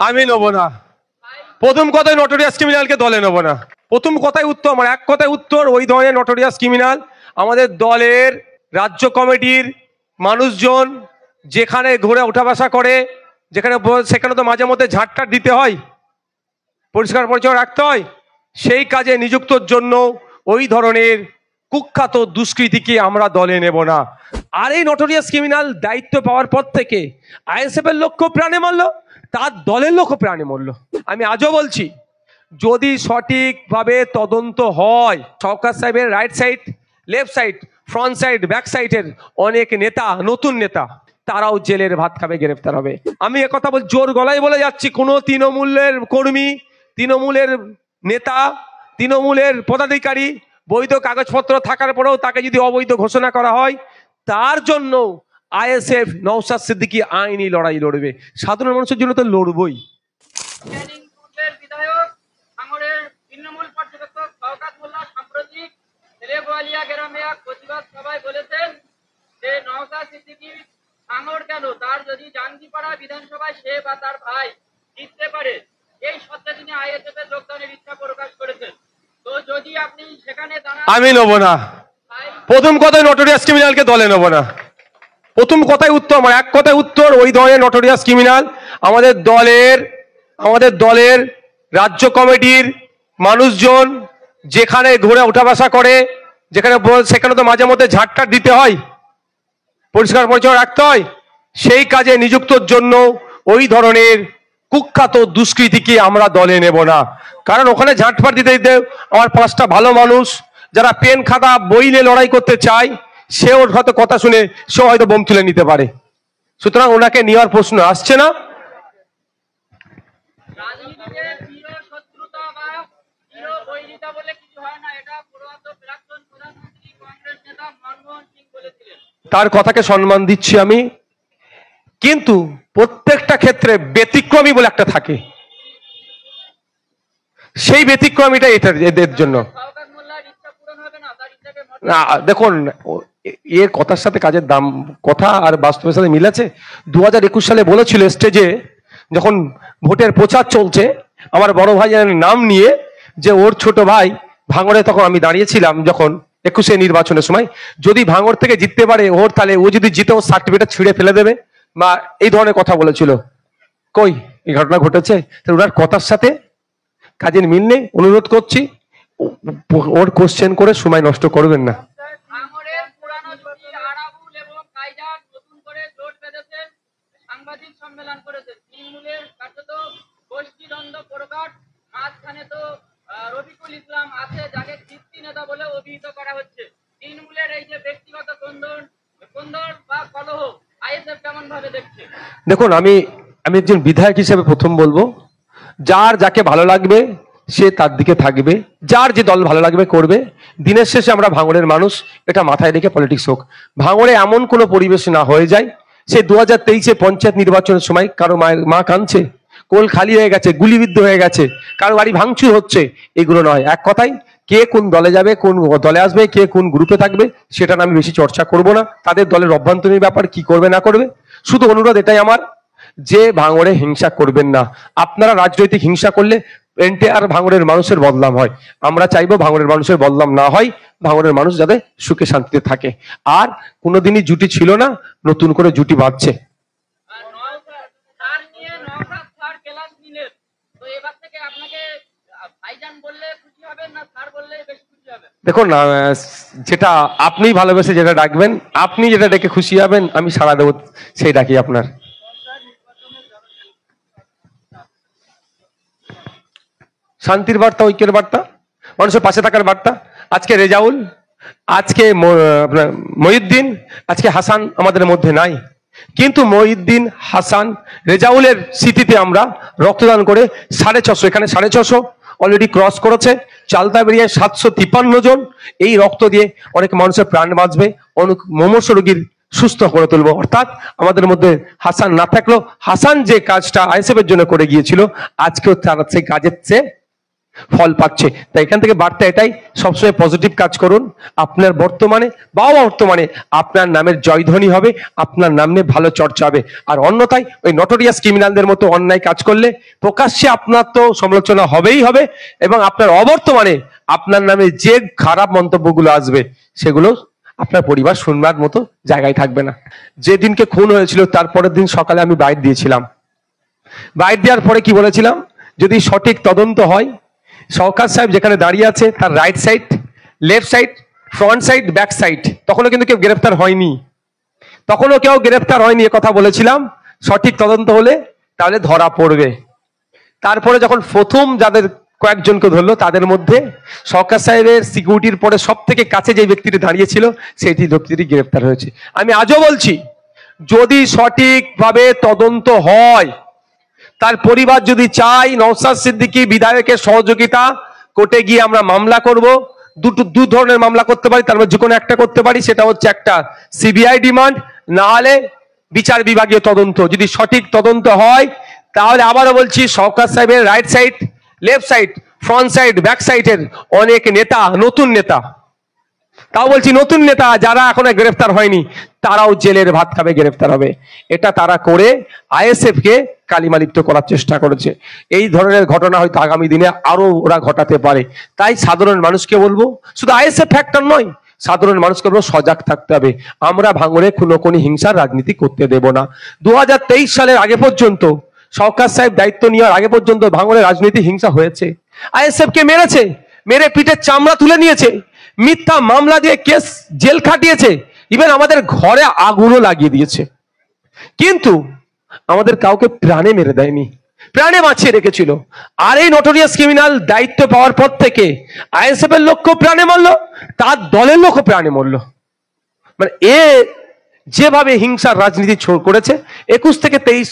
আমি নেবো না। প্রথম কথায় নটোরিয়াস ক্রিমিনালকে দলে নেবো না। প্রথম কথাই উত্তর, আমার এক কথায় উত্তর, ওই ধরনের নটোরিয়াস ক্রিমিনাল আমাদের দলের রাজ্য কমিটির মানুষজন যেখানে ঘুরে ওঠা বসা করে, যেখানে সেখানে তো মাঝে মধ্যে ঝাঁটটাট দিতে হয়, পরিষ্কার পরিচ্ছন্ন রাখতে হয়, সেই কাজে নিযুক্তর জন্য ওই ধরনের কুখ্যাত দুষ্কৃতীকে আমরা দলে নেব না। আর এই নটোরিয়াস ক্রিমিনাল দায়িত্ব পাওয়ার পর থেকে আইএসএফ এর লোকও প্রাণে মরল, তার দলের লোকও প্রাণে মরল। আমি আজও বলছি, যদি সঠিকভাবে তদন্ত হয়, সরকার সাহেবের right side, left side, front side, back সাইডের অনেক নেতা, নতুন নেতা, তারাও জেলের ভাত খাবে, গ্রেফতার হবে। আমি একথা বল জোর গলায় বলে যাচ্ছি, কোনো তৃণমূলের কর্মী, তৃণমূলের নেতা, তৃণমূলের পদাধিকারী বৈধ কাগজপত্র থাকার পরেও তাকে যদি অবৈধ ঘোষণা করা হয়, তার জন্য আইএসএফ নওশাদ সিদ্দিকী আইনি লড়াই লড়বে। সাধারণ মানুষের জন্য তো লড়বই। বিধানসভায় সে বা তার ভাই জিততে পারে, এই সত্ত্বে তিনি আইএসএফ এর যোগদানের ইচ্ছা প্রকাশ করেছেন। তো যদি আপনি সেখানে আমি নেবো না। প্রথম কথায় নটোরিয়াস ক্রিমিনালকে দলে নেবো না। প্রথম কথাই উত্তর, আমার এক কথায় উত্তর, ওই ধরনের নটোরিয়াস ক্রিমিনাল আমাদের দলের রাজ্য কমিটির মানুষজন যেখানে ঘুরে ওঠা বসা করে, যেখানে সেখানে তো মাঝে মধ্যে ঝাঁটটাট দিতে হয়, পরিষ্কার পরিচ্ছন্ন রাখতে হয়, সেই কাজে নিযুক্তর জন্য ওই ধরনের কুখ্যাত দুষ্কৃতীকে আমরা দলে নেব না। কারণ ওখানে ঝাঁটফাট দিতে দিতে আমার 5টা ভালো মানুষ যারা পেন খাতা বই নিয়ে লড়াই করতে চায়, সেও হয়তো কথা শুনে সেও হয়তো বোম তুলে নিতে পারে। সুতরাং ওনাকে নেওয়ার প্রশ্ন আসছে না। তার কথাকে সম্মান দিচ্ছি আমি, কিন্তু প্রত্যেকটা ক্ষেত্রে ব্যতিক্রমী বলে একটা থাকে, সেই ব্যতিক্রমীটা এদের জন্য না। দেখুন, এর কথার সাথে কাজের দাম, কথা আর বাস্তবের সাথে মিল আছে। 2021 সালে বলেছিল স্টেজে, যখন ভোটের প্রচার চলছে, আমার বড় ভাইয়ের নাম নিয়ে, যে ওর ছোট ভাই ভাঙড়ে, তখন আমি দাঁড়িয়েছিলাম যখন 21 নির্বাচনের সময়, যদি ভাঙড় থেকে জিততে পারে ওর, তাহলে ও যদি জিতে ওর সার্টিফিকেট ছিঁড়ে ফেলে দেবে, বা এই ধরনের কথা বলেছিল। কই এই ঘটনা ঘটেছে? ওনার কথার সাথে কাজের মিল নেই। অনুরোধ করছি, ওর কোশ্চেন করে সময় নষ্ট করবেন না। দেখুন, আমি একজন বিধায়ক হিসেবে প্রথম বলবো, যার যাকে ভালো লাগবে সে তার দিকে থাকবে, যার যে দল ভালো লাগবে করবে। দিনের শেষে আমরা ভাঙড়ের মানুষ, এটা মাথায় রেখে পলিটিক্স হোক। ভাঙড়ে এমন কোনো পরিবেশ না হয়ে যায়, সে 2023-এ পঞ্চায়েত নির্বাচনের সময় কারো মায়ের মা কাঁদছে, কোল খালি হয়ে গেছে, গুলিবিদ্ধ হয়ে গেছে, কারো বাড়ি ভাঙচুর হচ্ছে, এগুলো নয়। এক কথায়, কে কোন দলে যাবে, কোন দলে আসবে, কে কোন গ্রুপে থাকবে, সেটা আমি বেশি চর্চা করব না। তাদের দলের অভ্যন্তরীণ ব্যাপার কি করবে না করবে, শুধু অনুরোধ এটাই আমার, যে ভাঙড়ে হিংসা করবেন না। আপনারা রাজনৈতিক হিংসা করলে এনটিআর ভাঙড়ের মানুষের বদনাম হয়। আমরা চাইবো ভাঙড়ের মানুষের বদনাম না হয়, ভাঙড়ের মানুষ যাতে সুখে শান্তিতে থাকে। আর কোনোদিনই জুটি ছিল না, নতুন করে জুটি বাঁধছে। দেখুন, যেটা আপনি ভালোবেসে যেটা ডাকবেন, আপনি যেটা ডেকে খুশি হবেন, আমি সাড়া দেবো সেই ডাকি আপনার। শান্তির বার্তা, ঐক্যের বার্তা, মানুষের পাশে থাকার বার্তা। আজকে রেজাউল, আজকে মহিউদ্দিন, আজকে হাসান আমাদের মধ্যে নাই, কিন্তু মহিউদ্দিন, হাসান, রেজাউলের স্মৃতিতে আমরা রক্তদান করে 650, এখানে 650 অলরেডি ক্রস করেছে। চালতা বেরিয়ে 753 জন। এই রক্ত দিয়ে অনেক মানুষের প্রাণ বাঁচবে, অনেক মুমূর্ষু রোগীর সুস্থ করে তুলবো। অর্থাৎ আমাদের মধ্যে হাসান না থাকলেও, হাসান যে কাজটা আইএসএফ এর জন্য করে গিয়েছিল, আজকেও তার সেই কাজের চেয়ে ফল পাচ্ছে। তাই এখান থেকে বার্তা এটাই, সবসময় পজিটিভ কাজ করুন। আপনার বর্তমানে আপনার নামের জয়ধ্বনি হবে, আপনার নাম নিয়ে ভালো চর্চা হবে। আর অন্যথায় ওই নটোরিয়াস ক্রিমিনালদের মতো অন্যায় কাজ করলে প্রকাশ্যে আপনার তো সমালোচনা হবেই হবে, এবং আপনার অবর্তমানে আপনার নামে যে খারাপ মন্তব্যগুলো আসবে সেগুলো আপনার পরিবার শুনবার মতো জায়গায় থাকবে না। যেদিনকে খুন হয়েছিল তারপরের দিন সকালে আমি বাইট দিয়েছিলাম। বাইট দেওয়ার পরে কি বলেছিলাম, যদি সঠিক তদন্ত হয়, সরকার সাহেব যেখানে দাঁড়িয়ে আছে তার right side, left side, front side, back side, তখনও কিন্তু কেউ গ্রেফতার হয়নি, এ কথা বলেছিলাম। সঠিক তদন্ত হলে তাহলে ধরা পড়বে। তারপরে যখন প্রথম যাদের কয়েকজনকে ধরলো, তাদের মধ্যে সরকার সাহেবের সিকিউরিটির পরে সব থেকে কাছে যে ব্যক্তিটি দাঁড়িয়েছিল সেই ব্যক্তিটি গ্রেফতার হয়েছে। আমি আজও বলছি, যদি সঠিকভাবে তদন্ত হয়, তার পরিবার যদি চাই নওশাদ সিদ্দিকী বিধায়কের সহযোগিতা, কোর্টে গিয়ে আমরা মামলা করব। দু ধরনের মামলা করতে পারি, তার মধ্যে যে কোনো একটা করতে পারি। সেটা হচ্ছে একটা সিবিআই ডিমান্ড, না হলে বিচার বিভাগীয় তদন্ত। যদি সঠিক তদন্ত হয় তাহলে আবারও বলছি, সরকার সাহেবের right side, left side, front side, back সাইডের অনেক নেতা, নতুন নেতা, তাও বলছি নতুন নেতা যারা এখনো গ্রেফতার হয়নি, তারাও জেলের ভাত খাবে, গ্রেফতার হবে। এটা তারা করে আইএসএফ কে কালিমালিপ্ত করার চেষ্টা করেছে। এই ধরনের ঘটনা হয়তো আগামী দিনে আরো ওরা ঘটাতে পারে। তাই সাধারণ মানুষকে বলবো, শুধু আইএসএফ ফ্যাক্টর নয়, সাধারণ মানুষকে বলবো সজাগ থাকতে হবে। আমরা ভাঙড়ে খুনোখুনি হিংসার রাজনীতি করতে দেব না। 2023 সালের আগে পর্যন্ত, সরকার সাহেব দায়িত্ব নেওয়ার আগে পর্যন্ত ভাঙড়ে রাজনীতি হিংসা হয়েছে। আইএসএফ কে মেরেছে, মেরে পিঠের চামড়া তুলে নিয়েছে, মিথ্যা মামলা দিয়ে কেস জেল খাটিয়েছে, ইভেন আমাদের ঘরে আগুনও লাগিয়ে দিয়েছে। কিন্তু আমাদের কাউকে প্রাণে মেরে দেয়নি, প্রাণে বাঁচিয়ে রেখেছিল। আর এই নটোরিয়াস ক্রিমিনাল দায়িত্ব পাওয়ার পর থেকে আইএসএফ এর লোককে প্রাণে মারলো, তার দলের লোকও প্রাণে মরলো। মানে এ যেভাবে হিংসার রাজনীতি করেছে 21 থেকে 23,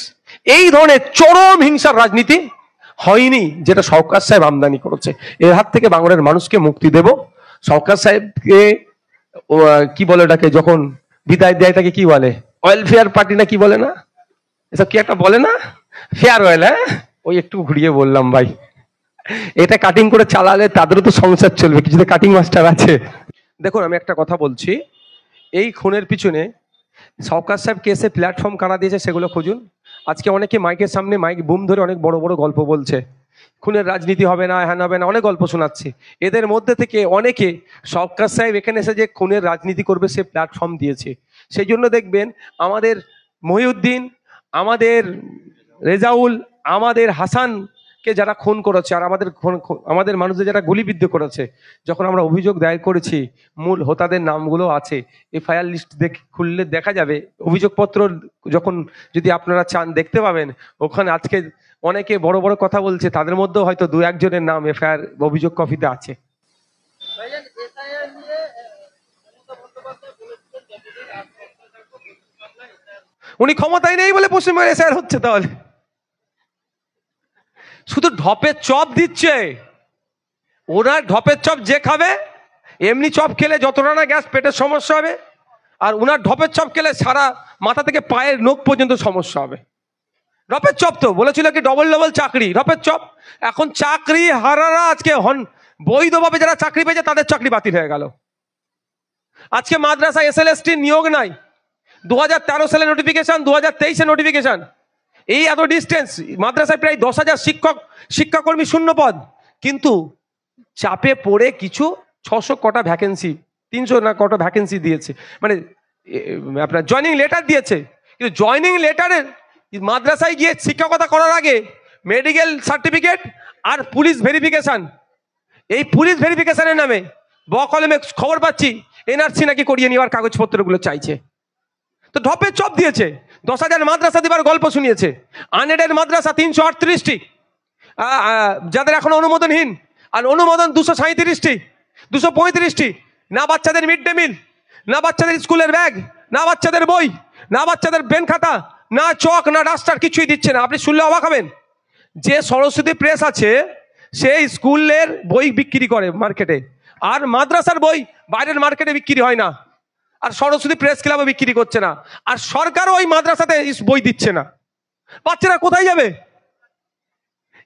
এই ধরনের চরম হিংসার রাজনীতি হয়নি যেটা সরকার সাহেব আমদানি করেছে। এর হাত থেকে বাংলার মানুষকে মুক্তি দেব। সরকার সাহেবকে কি বলে ওটাকে, যখন বিদায় দেয় তাকে কি বলে, ওয়েলফেয়ার পার্টি না কি বলে না, এসব কি একটা বলে না, ফেয়ারওয়েল। হ্যাঁ, ওই একটু ঘুরিয়ে বললাম ভাই। এটা কাটিং করে চালালে তাদেরও তো সংসার চলবে, কিছু তো কাটিং মাস্টার আছে। দেখুন, আমি একটা কথা বলছি, এই খুনের পিছনে সরকার সাহেব কেসে প্ল্যাটফর্ম কারা দিয়েছে সেগুলো খুঁজুন। আজকে অনেকে মাইকের সামনে মাইক বুম ধরে অনেক বড় বড় গল্প বলছে, খুনের রাজনীতি হবে না, হ্যান হবে না, অনেক গল্প শোনাচ্ছে। এদের মধ্যে থেকে অনেকে সরকার সাহেব এখানে এসে যে খুনের রাজনীতি করবে সে প্ল্যাটফর্ম দিয়েছে। সেই জন্য দেখবেন আমাদের মহিউদ্দিন, আমাদের রেজাউল, আমাদের হাসানকে যারা খুন করেছে, আর আমাদের মানুষদের যারা গুলিবিদ্ধ করেছে, যখন আমরা অভিযোগ দায়ের করেছি, মূল হোতাদের নামগুলো আছে। এফআইআর লিস্ট খুললে দেখা যাবে, অভিযোগপত্র যখন যদি আপনারা চান দেখতে পাবেন। ওখানে আজকে অনেকে বড় বড় কথা বলছে, তাদের মধ্যেও হয়তো 2-1 জনের নাম এফআইআর অভিযোগ কপিতে আছে। উনি ক্ষমতায় নেই বলে পশ্চিমবঙ্গে এসআইআর হচ্ছে। তাহলে শুধু ঢপের চপ দিচ্ছে, ওনার ঢপের চপ যে খাবে, এমনি চপ খেলে যতটা না গ্যাস পেটের সমস্যা হবে, আর উনার ঢপের চপ খেলে সারা মাথা থেকে পায়ের নখ পর্যন্ত সমস্যা হবে। ঢপের চপ তো বলেছিল কি ডবল চাকরি, ঢপের চপ। এখন চাকরি হারারা আজকে বৈধভাবে যারা চাকরি পেয়েছে তাদের চাকরি বাতিল হয়ে গেল। আজকে মাদ্রাসা এসএলএসটি নিয়োগ নাই, 2013 সালে নোটিফিকেশন, 2023 নোটিফিকেশন। এই এত ডিস্টেন্স, মাদ্রাসায় প্রায় 10,000 শিক্ষাকর্মী শূন্য পদ, কিন্তু চাপে পড়ে কিছু 600 কটা ভ্যাকেন্সি, 300 না কটা ভ্যাকেন্সি দিয়েছে, মানে আপনার জয়নিং লেটার দিয়েছে। কিন্তু জয়নিং লেটারের মাদ্রাসায় গিয়ে শিক্ষকতা করার আগে মেডিকেল সার্টিফিকেট আর পুলিশ ভেরিফিকেশন, এই পুলিশ ভেরিফিকেশনের নামে বকলমে খবর পাচ্ছি এনআরসি নাকি করিয়ে নেওয়ার কাগজপত্রগুলো চাইছে। তো ঢপের চপ দিয়েছে, 10,000 মাদ্রাসা দেবার গল্প শুনিয়েছে। আনএডেড মাদ্রাসা 338টি, যাদের এখন অনুমোদনহীন, আর অনুমোদন 237টি, 235টি। না বাচ্চাদের মিড ডে মিল, না বাচ্চাদের স্কুলের ব্যাগ, না বাচ্চাদের বই, না বাচ্চাদের পেন খাতা, না চক, না ডাস্টার, কিছুই দিচ্ছে না। আপনি শুনলে অবাক হবেন, যে সরস্বতী প্রেস আছে সে স্কুলের বই বিক্রি করে মার্কেটে, আর মাদ্রাসার বই বাইরের মার্কেটে বিক্রি হয় না, আর সরস্বতী প্রেস ক্লাবে বিক্রি করছে না, আর সরকারও ওই মাদ্রাসাতে বই দিচ্ছে না। বাচ্চারা কোথায় যাবে?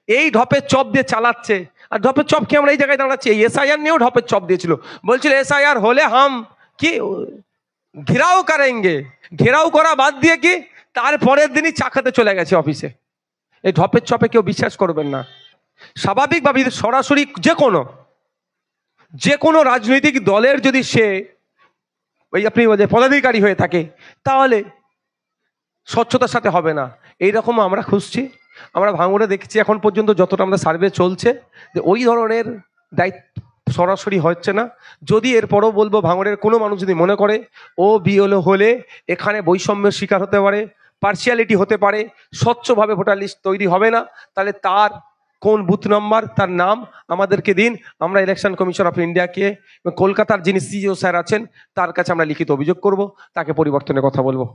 এই ঢপের চপ দিয়ে চালাচ্ছে। আর ঢপের চপ কি আমরা এই জায়গায় দাঁড়াচ্ছি? এই এসআইআর নিয়েও ঢপের চপ দিয়েছিল, বলছিল এসআইআর হলে হাম কি ঘেরাও করেঙ্গে। ঘেরাও করা বাদ দিয়ে কি তারপরের দিনই চা খেতে চলে গেছে অফিসে। এই ঢপের চপে কেউ বিশ্বাস করবেন না। স্বাভাবিকভাবে সরাসরি যে কোনো রাজনৈতিক দলের যদি সে ওই আপনি পদাধিকারী হয়ে থাকে, তাহলে স্বচ্ছতার সাথে হবে না। এইরকম আমরা খুঁজছি। আমরা ভাঙড়ে দেখছি এখন পর্যন্ত যতটা আমাদের সার্ভে চলছে, যে ওই ধরনের দায়িত্ব সরাসরি হচ্ছে না। যদি এরপরও বলবো, ভাঙড়ের কোনো মানুষ যদি মনে করে ও বিএলও হলে এখানে বৈষম্যের শিকার হতে পারে, পার্সিয়ালিটি হতে পারে, স্বচ্ছভাবে ভোটার লিস্ট তৈরি হবে না, তাহলে তার কোন বুথ নম্বর, তার নাম আমাদেরকে দিন। আমরা ইলেকশন কমিশন অফ ইন্ডিয়াকে, কলকাতার যিনি সিইও স্যার আছেন তার কাছে আমরা লিখিত অভিযোগ করব, তাকে পরিবর্তনের কথা বলবো।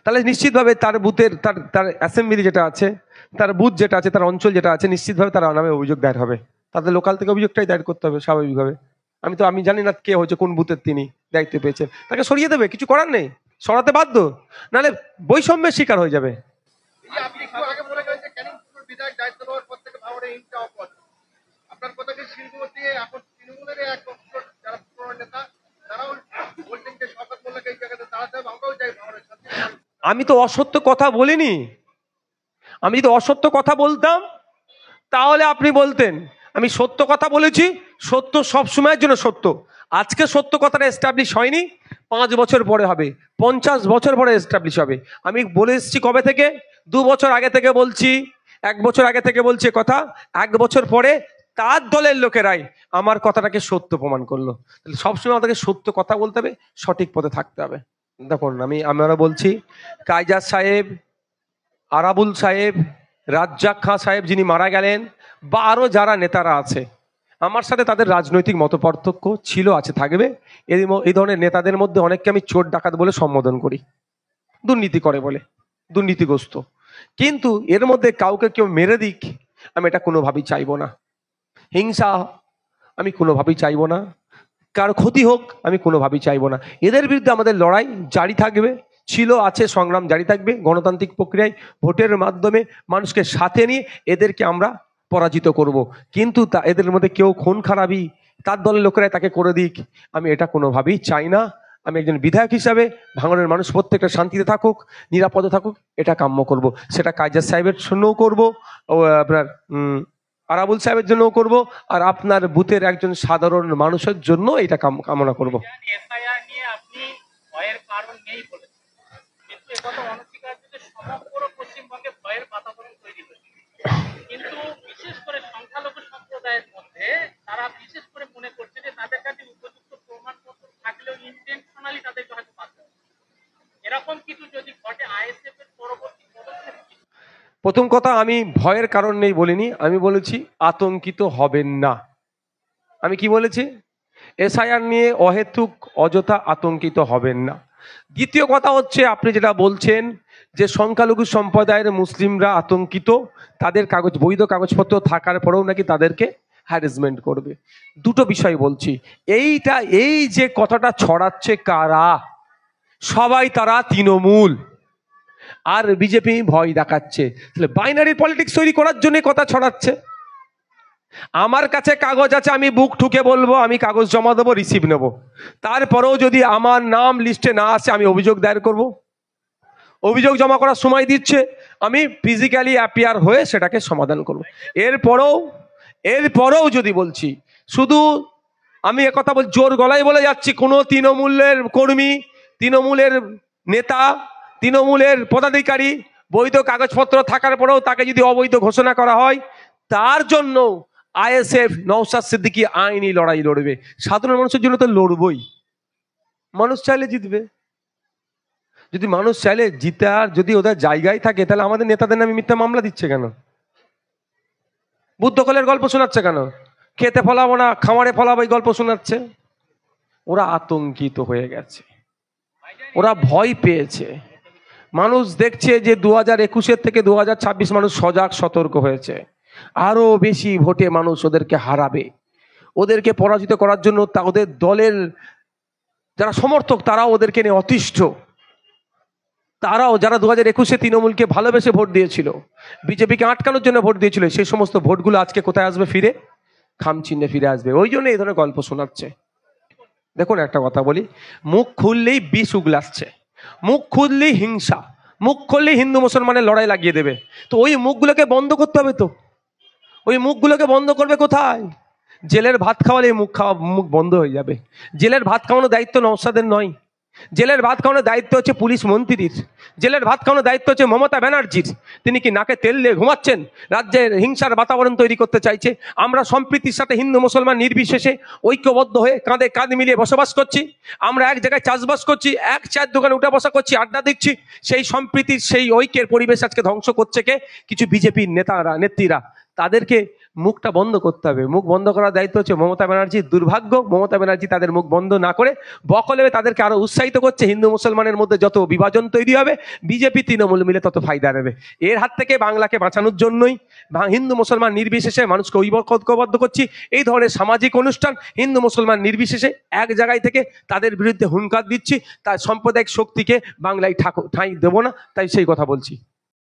তাহলে নিশ্চিতভাবে তার বুথের তার অ্যাসেম্বলি যেটা আছে, তার বুথ যেটা আছে, তার অঞ্চল যেটা আছে, নিশ্চিতভাবে তার নামে অভিযোগ দায়ের হবে। তাদের লোকাল থেকে অভিযোগটাই দায়ের করতে হবে স্বাভাবিকভাবে। আমি জানি না কে হয়েছে, কোন বুথের তিনি দায়িত্ব পেয়েছেন, তাকে সরিয়ে দেবে, কিছু করার নেই, সরাতে বাধ্য, নাহলে বৈষম্যের শিকার হয়ে যাবে। আমি তো অসত্য কথা বলিনি। আমি যদি অসত্য কথা বলতাম তাহলে আপনি বলতেন। আমি সত্য কথা বলেছি, সত্য সব সময়ের জন্য সত্য। আজকে সত্য কথাটা এস্টাবলিশ হয়নি, 5 বছর পরে হবে, 50 বছর পরে এস্টাবলিশ হবে। আমি বলে এসেছি কবে থেকে, 2 বছর আগে থেকে বলছি, 1 বছর আগে থেকে বলছি কথা। 1 বছর পরে তার দলের লোকেরাই আমার কথাটাকে সত্য প্রমাণ করলো। তাহলে সবসময় আমাদেরকে সত্য কথা বলতে হবে, সঠিক পথে থাকতে হবে। দেখুন, আমরা বলছি, কায়জার সাহেব, আরাবুল সাহেব, রাজ্জাক খাঁ সাহেব যিনি মারা গেলেন, বা আরো যারা নেতারা আছে, আমার সাথে তাদের রাজনৈতিক মতপার্থক্য ছিল, আছে, থাকবে। এই ধরনের নেতাদের মধ্যে অনেককে আমি চোর ডাকাত বলে সম্বোধন করি, দুর্নীতি করে বলে, দুর্নীতিগ্রস্ত। কিন্তু এর মধ্যে কাউকে কেউ মেরে দিক, আমি এটা কোনোভাবেই চাইবো না। হিংসা আমি কোনোভাবেই চাইবো না, কার ক্ষতি হোক আমি কোনোভাবেই চাইবো না। এদের বিরুদ্ধে আমাদের লড়াই জারি থাকবে, ছিল, আছে, সংগ্রাম জারি থাকবে। গণতান্ত্রিক প্রক্রিয়ায় ভোটের মাধ্যমে মানুষকে সাথে নিয়ে এদেরকে আমরা পরাজিত করব। কিন্তু এদের মধ্যে কেউ খুন খারাপি তার দলের লোকেরাই তাকে করে দিক, আমি এটা কোনোভাবেই চাই না। আমি একজন বিধায়ক হিসাবে ভাঙড়ের মানুষ প্রত্যেকটা শান্তিতে থাকুক, নিরাপদে থাকুক, এটা কাম্য করব। সেটা কায়জার সাহেবের জন্যও করবো, আপনার আরাবুল সাহেবের জন্যও করব, আর আপনার বুথের একজন সাধারণ মানুষের জন্য এটা কামনা করব। এফআইআর নিয়ে আপনি ভয়ের কারণ নেই বলেছেন, কিন্তু একথা অনস্বীকার্য যে সমগ্র পশ্চিমবঙ্গে ভয়ের বাতাবরণ তৈরি হয়েছে। কিন্তু বিশেষ করে সংখ্যালঘু সম্প্রদায়ের মধ্যে তারা বিশেষ করে মনে করছে যে তাদের কাছে উপযুক্ত প্রমাণপত্র থাকলেও ইন্টেনশনালি তাদেরকে হয়তো পাচ্ছে। এরকম কিছু যদি ঘটে, আইএসএফ এর পরবর্তী পদক্ষেপ কি? প্রথম কথা, আমি ভয়ের কারণ নেই বলিনি, আমি বলেছি আতঙ্কিত হবেন না। আমি কি বলেছি? এসআইআর নিয়ে অহেতুক অযথা আতঙ্কিত হবেন না। দ্বিতীয় কথা হচ্ছে, আপনি যেটা বলছেন যে সংখ্যালঘু সম্প্রদায়ের মুসলিমরা আতঙ্কিত, তাদের বৈধ কাগজপত্র থাকার পরেও নাকি তাদেরকে হ্যারাসমেন্ট করবে। দুটো বিষয় বলছি। এই যে কথাটা ছড়াচ্ছে কারা? সবাই তারা তৃণমূল আর বিজেপি ভয় দেখাচ্ছে। তাহলে বাইনারি পলিটিক্স তৈরি করার জন্য কথা ছড়াচ্ছে। আমার কাছে কাগজ আছে, আমি বুক ঠুকে বলবো আমি কাগজ জমা দেবো, রিসিভ নেব। তারপরেও যদি আমার নাম লিস্টে না আসে, আমি অভিযোগ দায়ের করব। অভিযোগ জমা করার সময় দিচ্ছে, আমি ফিজিক্যালি অ্যাপিয়ার হয়ে সেটাকে সমাধান করব। এরপরেও যদি বলছি, শুধু আমি একথা বল জোর গলায় বলে যাচ্ছি, কোনো তৃণমূলের কর্মী, তৃণমূলের নেতা, তৃণমূলের পদাধিকারী বৈধ কাগজপত্র থাকার পরেও তাকে যদি অবৈধ ঘোষণা করা হয়, তার জন্য আইএসএফ, নওশাদ সিদ্দিকী আইনি লড়াই লড়বে। সাধারণ মানুষের জন্য তো লড়বই। মানুষ চাইলে জিতবে। যদি মানুষ চাইলে জিতার যদি ওদের জায়গায় থাকে, তাহলে আমাদের নেতাদের নামে মিথ্যা মামলা দিচ্ছে কেন? বুথ দখলের গল্প শোনাচ্ছে কেন? খেতে ফলাবো না, খামারে ফলাবো, এই গল্প শোনাচ্ছে। ওরা আতঙ্কিত হয়ে গেছে, ওরা ভয় পেয়েছে। মানুষ দেখছে যে 2021 থেকে 2026 মানুষ সজাগ সতর্ক হয়েছে। আরো বেশি ভোটে মানুষ ওদেরকে হারাবে। ওদেরকে পরাজিত করার জন্য ওদের দলের যারা সমর্থক, তারাও ওদেরকে নিয়ে অতিষ্ঠ। তারাও যারা 2021-এ তৃণমূলকে ভালোবেসে ভোট দিয়েছিল, বিজেপিকে আটকানোর জন্য ভোট দিয়েছিল, সেই সমস্ত ভোটগুলো আজকে কোথায় আসবে? ফিরে খামচিহ্নে ফিরে আসবে। ওই জন্য এই ধরনের গল্প শোনাচ্ছে। দেখুন একটা কথা বলি, মুখ খুললেই বিষ উগলাচ্ছে, মুখ খুললেই হিংসা, মুখ খুললেই হিন্দু মুসলমানের লড়াই লাগিয়ে দেবে। তো ওই মুখগুলোকে বন্ধ করতে হবে। তো ওই মুখগুলোকে বন্ধ করবে কোথায়? জেলের ভাত খাওয়ালে মুখ বন্ধ হয়ে যাবে। জেলের ভাত খাওয়ানোর দায়িত্ব নওশাদের নয়, জেলের ভাত খাওয়ানোর দায়িত্ব হচ্ছে পুলিশ মন্ত্রীর, জেলের ভাত খাওয়ানোর দায়িত্ব হচ্ছে মমতা ব্যানার্জির। তিনি কি নাকে তেল দিয়ে ঘুমাচ্ছেন? রাজ্যের হিংসার বাতাবরণ তৈরি করতে চাইছে। আমরা সম্প্রীতির সাথে হিন্দু মুসলমান নির্বিশেষে ঐক্যবদ্ধ হয়ে কাঁধে কাঁধ মিলিয়ে বসবাস করছি। আমরা এক জায়গায় চাষবাস করছি, এক চায়ের দোকানে উঠে বসা করছি, আড্ডা দিচ্ছি। সেই সম্প্রীতির, সেই ঐক্যের পরিবেশ আজকে ধ্বংস করছে কে? কিছু বিজেপির নেত্রীরা। তাদেরকে মুখটা বন্ধ করতে হবে। মুখ বন্ধ করার দায়িত্ব হচ্ছে মমতা ব্যানার্জির। দুর্ভাগ্য, মমতা ব্যানার্জি তাদের মুখ বন্ধ না করে বকলে তাদেরকে আরো উৎসাহিত করছে। হিন্দু মুসলমানের মধ্যে যত বিভাজন তৈরি হবে, বিজেপি তৃণমূল মিলে তত ফায়দা নেবে। এর হাত থেকে বাংলাকে বাঁচানোর জন্যই হিন্দু মুসলমান নির্বিশেষে মানুষকে ঐক্যবদ্ধ করছি। এই ধরনের সামাজিক অনুষ্ঠান হিন্দু মুসলমান নির্বিশেষে এক জায়গায় থেকে তাদের বিরুদ্ধে হুঙ্কার দিচ্ছি। তার সাম্প্রদায়িক শক্তিকে বাংলায় ঠাঁই দেবো না, তাই সেই কথা বলছি।